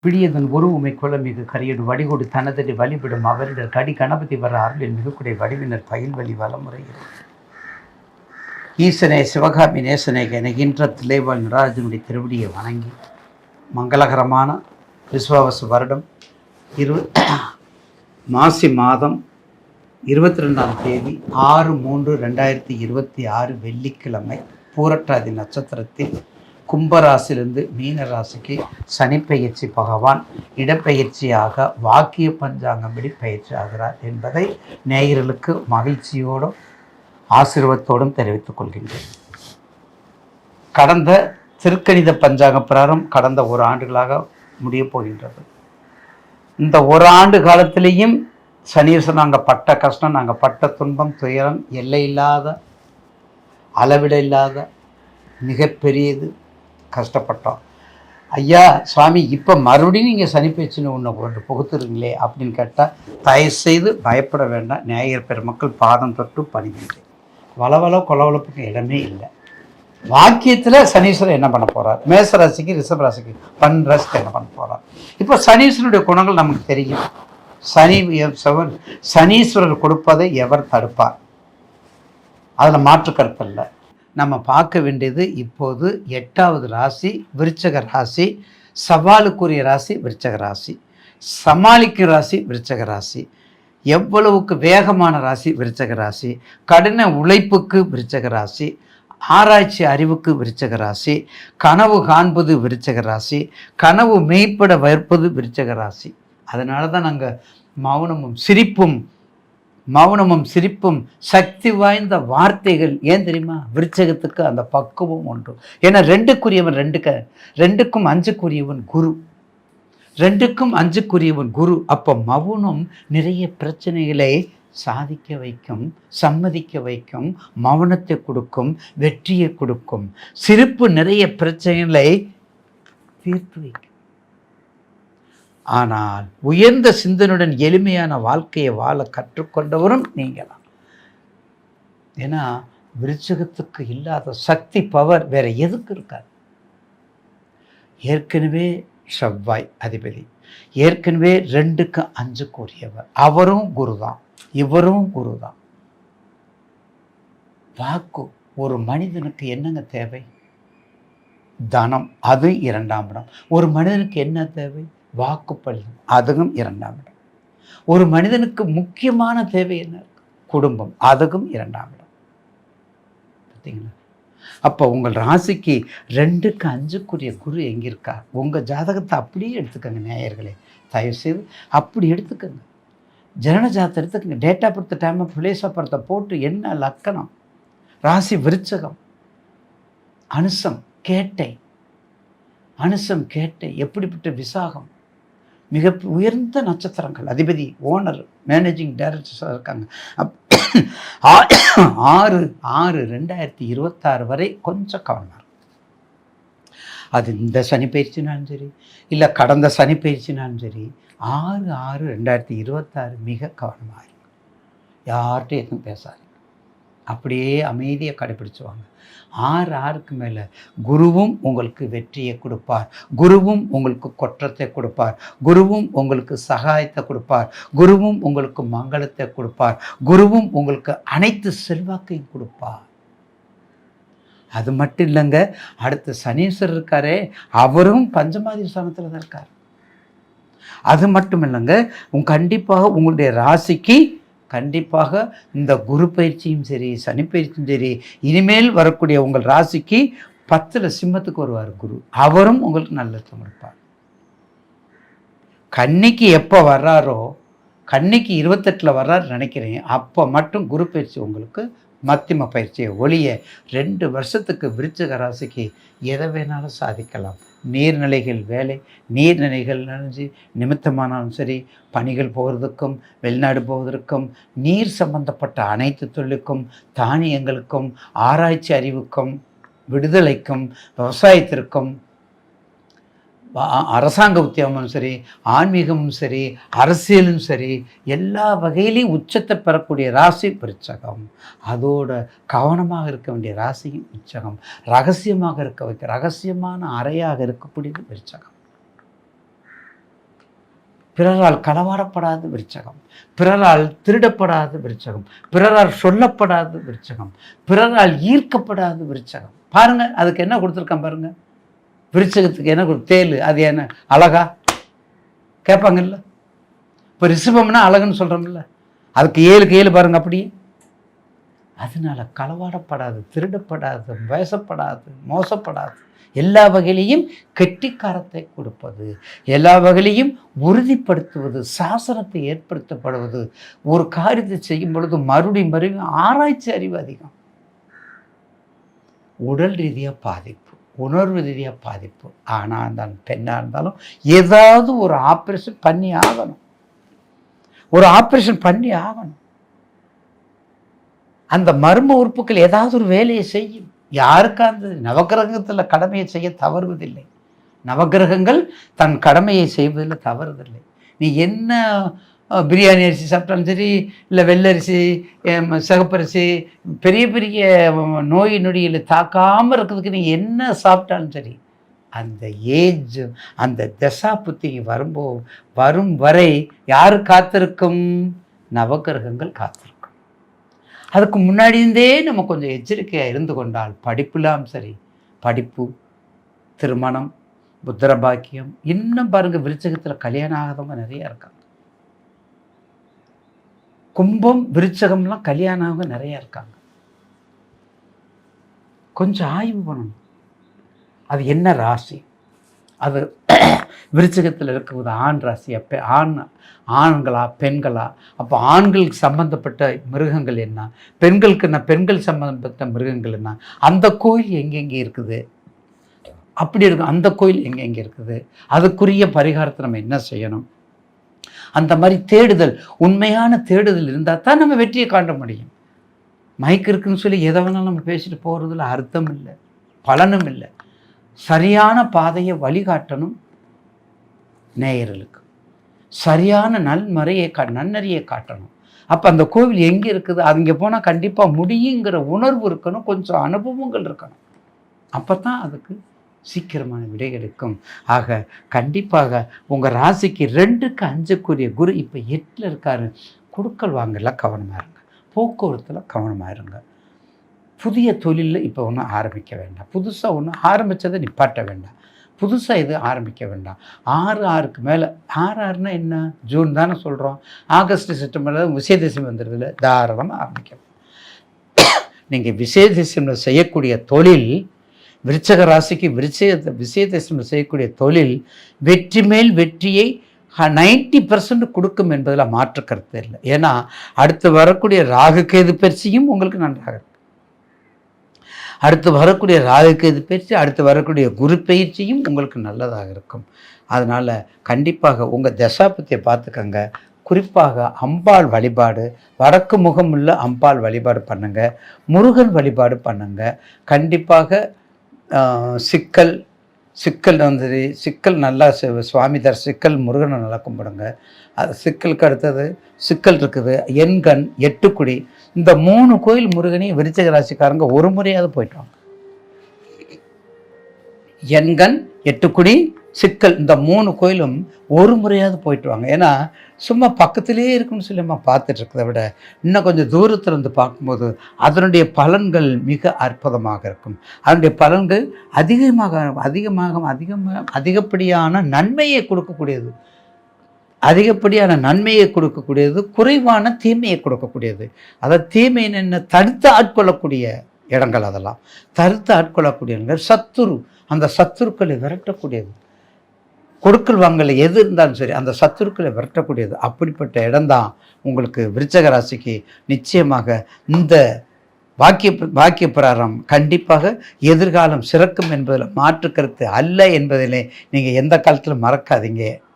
பிடியதன் உருவுமை குலமிகு கரியடு வடிகொடு தனதடி வழிபடும் அவரிடர் கடி கணபதி வர அருளில் மிகுக்குடைய வடிவினர் பயில்வழி வளமுறையில் ஈசனே சிவகாமி நேசனை என்கின்ற தில்லைவாழ் நடராஜனுடைய திருவடியை வணங்கி மங்களகரமான விஸ்வாவசு வருடம் மாசி மாதம் 22ஆம் தேதி 6/3/2026 வெள்ளிக்கிழமை பூரட்டாதி நட்சத்திரத்தில் கும்பராசிலிருந்து மீன ராசிக்கு சனிப்பெயர்ச்சி பகவான் இடப்பெயர்ச்சியாக வாக்கிய பஞ்சாங்கப்படி பயிற்சி ஆகிறார் என்பதை நேயர்களுக்கு மகிழ்ச்சியோடும் ஆசீர்வாதத்தோடும் தெரிவித்துக் கொள்கின்றேன். கடந்த திருக்கணித பஞ்சாங்க பிரகாரம் கடந்த ஒரு ஆண்டுகளாக முடியப் போகின்றது. இந்த ஒரு ஆண்டு காலத்திலேயும் சனீஸ்வரன் நாங்கள் பட்ட கஷ்டம், நாங்கள் பட்ட துன்பம், துயரம் எல்லை இல்லாத அளவிட இல்லாத மிகப்பெரியது கஷ்டப்பட்டோம். ஐயா சுவாமி இப்போ மறுபடியும் நீங்கள் சனிப்பேச்சுன்னு ஒன்று புகுத்துருங்களே அப்படின்னு கேட்டால் தயவுசெய்து பயப்பட வேண்டாம். நேயர் பெருமக்கள் பாதம் தொட்டு பணிகின்றேன். வளவள கொலவளப்புக்கு இடமே இல்லை. வாக்கியத்தில் சனீஸ்வரர் என்ன பண்ண போகிறார், மேசராசிக்கு ரிஷபராசிக்கு ராசிக்கு என்ன பண்ண போகிறார். இப்போ சனீஸ்வரனுடைய குணங்கள் நமக்கு தெரியும். சனீஸ்வரர் கொடுப்பதை எவர் தடுப்பார், அதில் மாற்று கருத்து இல்லை. நம்ம பார்க்க வேண்டியது இப்போது 8வது ராசி விருச்சக ராசி, சவாலுக்குரிய ராசி விருச்சக ராசி, சமாளிக்கும் ராசி விருச்சக ராசி, எவ்வளவுக்கு வேகமான ராசி விருச்சக ராசி, கடின உழைப்புக்கு விருச்சக ராசி, ஆராய்ச்சி அறிவுக்கு விருச்சக ராசி, கனவு காண்பது விருச்சக ராசி, கனவு மெய்ப்பட வைப்பது விருச்சக ராசி. அதனால தான் நாங்கள் மௌனமும் சிரிப்பும் சக்தி வாய்ந்த வார்த்தைகள். ஏன் தெரியுமா? விருச்சகத்துக்கு அந்த பக்குவம் ஒன்று. ஏன்னா ரெண்டுக்கும் அஞ்சுக்குரியவன் குரு, ரெண்டுக்கும் அஞ்சுக்குரியவன் குரு. அப்போ மௌனம் நிறைய பிரச்சனைகளை சாதிக்க வைக்கும், சம்மதிக்க வைக்கும், மௌனத்தை கொடுக்கும், வெற்றியை கொடுக்கும். சிரிப்பு நிறைய பிரச்சனைகளை தீர்த்து வைக்கும். ஆனால் உயர்ந்த சிந்தனுடன் எளிமையான வாழ்க்கையை வாழ கற்றுக்கொண்டவரும் நீங்கள் தான். ஏன்னா விருச்சகத்துக்கு இல்லாத சக்தி பவர் வேற எதுக்கு இருக்காது. ஏற்கனவே செவ்வாய் அதிபதி, ஏற்கனவே 2க்கு 5 கூறியவர், அவரும் குருதான், இவரும் குருதான். வாக்கு ஒரு மனிதனுக்கு என்னங்க தேவை? தனம், அது 2ஆம் இடம். ஒரு மனிதனுக்கு என்ன தேவை? வாக்குப்பள்ளம், அதுவும் 2ஆம் இடம். ஒரு மனிதனுக்கு முக்கியமான தேவை என்ன? குடும்பம், அதுவும் 2ஆம் இடம். பார்த்தீங்களா? அப்போ உங்கள் ராசிக்கு 2க்கு 5க்குரிய குரு எங்கே இருக்கா? உங்கள் ஜாதகத்தை அப்படியே எடுத்துக்கோங்க நேயர்களே, தயவுசெய்து அப்படி எடுத்துக்கோங்க. ஜனன ஜாதகத்தை எடுத்துக்கோங்க. Date of birth, time of place of பர்த்தை போட்டு என்ன லக்கணம், ராசி விருச்சகம், அனுசம் கேட்டை, எப்படிப்பட்ட விசாகம், மிக உயர்ந்த நட்சத்திரங்கள், அதிபதி, ஓனர், மேனேஜிங் டைரக்டர்ஸாக இருக்காங்க. 6/6/2026 வரை கொஞ்சம் கவனமாக இருக்கும். அது இந்த சனி பயிற்சினாலும் சரி, இல்லை கடந்த சனி பயிற்சினாலும் சரி, 6/6/2026 மிக கவனமாக இருக்கும். யார்கிட்டையும் எதுவும் பேசாது, அப்படியே அமைதியை கடைபிடிச்சுவாங்க. 6/6க்கு மேலே குருவும் உங்களுக்கு வெற்றியை கொடுப்பார், குருவும் உங்களுக்கு கொற்றத்தை கொடுப்பார், குருவும் உங்களுக்கு சகாயத்தை கொடுப்பார், குருவும் உங்களுக்கு மங்களத்தை கொடுப்பார், குருவும் உங்களுக்கு அனைத்து செல்வாக்கையும் கொடுப்பார். அது மட்டும் இல்லைங்க, அடுத்து சனீஸ்வரர் இருக்காரே, அவரும் பஞ்சமாதி ஸ்தானத்தில் தான் இருக்கார். அது மட்டும் இல்லைங்க, கண்டிப்பாக உங்களுடைய ராசிக்கு கண்டிப்பாக இந்த குரு பயிற்சியும் சரி, சனி பயிற்சியும் சரி, இனிமேல் வரக்கூடிய உங்கள் ராசிக்கு 10ல் சிம்மத்துக்கு வருவார் குரு, அவரும் உங்களுக்கு நல்லது கொடுப்பார். கன்னிக்கு எப்போ வர்றாரோ, கன்னிக்கு 28ல் வர்றாரு நினைக்கிறேன், அப்போ மட்டும் குரு பயிற்சி உங்களுக்கு மத்தியம பயிற்சியை ஒளிய 2 வருஷத்துக்கு விருச்சிக ராசிக்கு எதை வேணாலும் சாதிக்கலாம். நீர்நிலைகள் வேலை, நீர்நிலைகள் நினைஞ்சு நிமித்தமானாலும் சரி, பணிகள் போகிறதுக்கும், வெளிநாடு போவதற்கும், நீர் சம்பந்தப்பட்ட அனைத்து தொழிலுக்கும், தானியங்களுக்கும், ஆராய்ச்சி அறிவுக்கும், விடுதலைக்கும், விவசாயத்திற்கும், அரசாங்க உத்தியோகமும் சரி, ஆன்மீகமும் சரி, அரசியலும் சரி, எல்லா வகையிலையும் உச்சத்தை பெறக்கூடிய ராசி விருச்சகம். அதோட கவனமாக இருக்க வேண்டிய ராசியும் விருச்சகம். ரகசியமாக இருக்க வைக்க ரகசியமான அறையாக இருக்கக்கூடியது விருச்சகம். பிறரால் களவாடப்படாத விருச்சகம், பிறரால் திருடப்படாத விருச்சகம், பிறரால் சொல்லப்படாத விருச்சகம், பிறரால் ஈர்க்கப்படாத விருச்சகம். பாருங்க, அதுக்கு என்ன கொடுத்துருக்கான் பாருங்க. விருச்சகத்துக்கு என்ன தேல், அது என்ன அழகா கேட்பாங்கல்ல. இப்போ ரிஷபம்னா அழகுன்னு சொல்கிறோம்ல, அதுக்கு 7க்கு 7 பாருங்க அப்படியே. அதனால களவாடப்படாது, திருடப்படாது, பேசப்படாது, மோசப்படாது, எல்லா வகையிலையும் கெட்டிக்காரத்தை கொடுப்பது, எல்லா வகையிலையும் உறுதிப்படுத்துவது, சாசனத்தை ஏற்படுத்தப்படுவது. ஒரு காரியத்தை செய்யும் பொழுது மறுபடியும் ஆராய்ச்சி அறிவு அதிகம். உடல் ரீதியாக பாதிப்பு, உணர்வு ரீதியாக பாதிப்பு. ஆணாக இருந்தாலும் பெண்ணாக இருந்தாலும் ஏதாவது ஒரு ஆப்ரேஷன் பண்ணி ஆகணும், ஒரு ஆப்ரேஷன் பண்ணி ஆகணும். அந்த மர்ம உறுப்புகள் ஏதாவது ஒரு வேலையை செய்யும். யாருக்கா இருந்தது? நவகிரகத்தில் கடமையை செய்ய தவறுவதில்லை. நவகிரகங்கள் தன் கடமையை செய்வதில் தவறுவதில்லை. நீ என்ன பிரியாணி அரிசி சாப்பிட்டாலும் சரி, இல்லை வெள்ளரிசி, சிகப்பரிசி, பெரிய பெரிய நோய் நொடியில் தாக்காமல் இருக்கிறதுக்கு நீ என்ன சாப்பிட்டாலும் சரி, அந்த ஏஜ், அந்த தசா புத்தி வரும் வரை யார் காத்திருக்கும்? நவகிரகங்கள் காத்திருக்கும். அதுக்கு முன்னாடியிருந்தே நம்ம கொஞ்சம் எச்சரிக்கையாக இருந்து கொண்டால் படிப்புலாம் சரி, படிப்பு, திருமணம், புத்திர பாக்கியம். இன்னும் பாருங்கள், விருச்சகத்தில் கல்யாணம் ஆகாதவங்க நிறையா இருக்காங்க. கும்பம் விருச்சகம்லாம் கல்யாணம் ஆக நிறையா இருக்காங்க. கொஞ்சம் ஆய்வு பண்ணணும். அது என்ன ராசி, அது விருச்சகத்தில் இருக்கும்போது ஆண் ராசி, அப்போ ஆண்களா பெண்களா, அப்போ ஆண்களுக்கு சம்பந்தப்பட்ட மிருகங்கள் என்ன, பெண்கள் சம்பந்தப்பட்ட மிருகங்கள் என்ன, அந்த கோயில் எங்கெங்கே இருக்குது, அப்படி இருக்கும், அந்த கோயில் எங்கெங்கே இருக்குது, அதுக்குரிய பரிகாரத்தை நம்ம என்ன செய்யணும். அந்த மாதிரி தேடுதல், உண்மையான தேடுதல் இருந்தால் தான் நம்ம வெற்றியை காட்ட முடியும். மைக் இருக்குன்னு சொல்லி எதை வேணாலும் நம்ம பேசிட்டு போகிறதுல அர்த்தம் இல்லை, பலனும் இல்லை. சரியான பாதையை வழிகாட்டணும் நேயர்களுக்கு, சரியான நன்னறியை காட்டணும். அப்போ அந்த கோவில் எங்கே இருக்குது, அங்கே போனால் கண்டிப்பாக முடியுங்கிற உணர்வு இருக்கணும், கொஞ்சம் அனுபவங்கள் இருக்கணும். அப்போ தான் அதுக்கு சீக்கிரமான விடை கிடைக்கும். ஆக கண்டிப்பாக உங்கள் ராசிக்கு 2க்கு 5க்குரிய குரு இப்போ 8ல் இருக்காரு. கொடுக்கல் வாங்கல கவனமாக இருங்க, போக்குவரத்தில் கவனமாக இருங்க. புதிய தொழிலில் இப்போ ஒன்றும் ஆரம்பிக்க வேண்டாம், புதுசாக ஒன்றும் ஆரம்பித்ததை நிப்பாட்ட வேண்டாம், புதுசாக இது ஆரம்பிக்க வேண்டாம். 6/6க்கு மேலே, 6/6னா என்ன, ஜூன் தானே சொல்கிறோம், ஆகஸ்ட் செப்டம்பரில் விசேதசமி வந்துடுதுல, தாராளமாக ஆரம்பிக்கணும். நீங்கள் விசேதசமியில் செய்யக்கூடிய தொழில், விருச்சக ராசிக்கு விசேதசமியில் செய்யக்கூடிய தொழில் வெற்றி மேல் வெற்றியை 90% கொடுக்கும் என்பதில் மாற்று கருத்து இல்லை. ஏன்னா அடுத்து வரக்கூடிய ராகு கேது பயிற்சியும் உங்களுக்கு நன்றாக இருக்கும். அடுத்து வரக்கூடிய ராகு கேது பயிற்சி, அடுத்து வரக்கூடிய குரு பயிற்சியும் உங்களுக்கு நல்லதாக இருக்கும். அதனால் கண்டிப்பாக உங்கள் தசாபத்தியை பார்த்துக்கங்க. குறிப்பாக அம்பாள் வழிபாடு, வடக்கு முகமுள்ள அம்பாள் வழிபாடு பண்ணுங்க, முருகன் வழிபாடு பண்ணுங்க. கண்டிப்பாக சிக்கல் நல்லா சுவாமி சிக்கல் முருகனை நல்லா கும்பிடுங்க. அது சிக்கலுக்கு அடுத்தது சிக்கல் இருக்குது, எண்கண், 8குடி, இந்த 3 கோயில் முருகனையும் விருச்சிக ராசிக்காரங்க ஒரு முறையாவது போயிட்டு வாங்க. எண்கண், 8குடி, சிக்கல், இந்த 3 கோயிலும் ஒரு முறையாவது போயிட்டு வாங்க. ஏன்னா சும்மா பக்கத்திலே இருக்குன்னு சொல்லி நம்ம பார்த்துட்டு இருக்கிறத விட இன்னும் கொஞ்சம் தூரத்தில் இருந்து பார்க்கும்போது அதனுடைய பலன்கள் மிக அற்புதமாக இருக்கும். அதனுடைய பலன்கள் அதிகப்படியான நன்மையை கொடுக்கக்கூடியது, குறைவான தீமையை கொடுக்கக்கூடியது. அதாவது தீமை என்ன, தடுத்து ஆட்கொள்ளக்கூடிய இடங்கள், அதெல்லாம் தடுத்து ஆட்கொள்ளக்கூடிய இடங்கள். சத்துரு, அந்த சத்துருக்களை விரட்டக்கூடியது. கொடுக்கல் வாங்கல எது இருந்தாலும் சரி, அந்த சத்துருக்களை விரட்டக்கூடியது. அப்படிப்பட்ட இடம்தான் உங்களுக்கு விருச்சக ராசிக்கு நிச்சயமாக இந்த வாக்கிய பிரகாரம் கண்டிப்பாக எதிர்காலம் சிறக்கும் என்பதில் மாற்று கருத்து அல்ல என்பதிலே நீங்கள் எந்த காலத்தில் மறக்காதீங்க.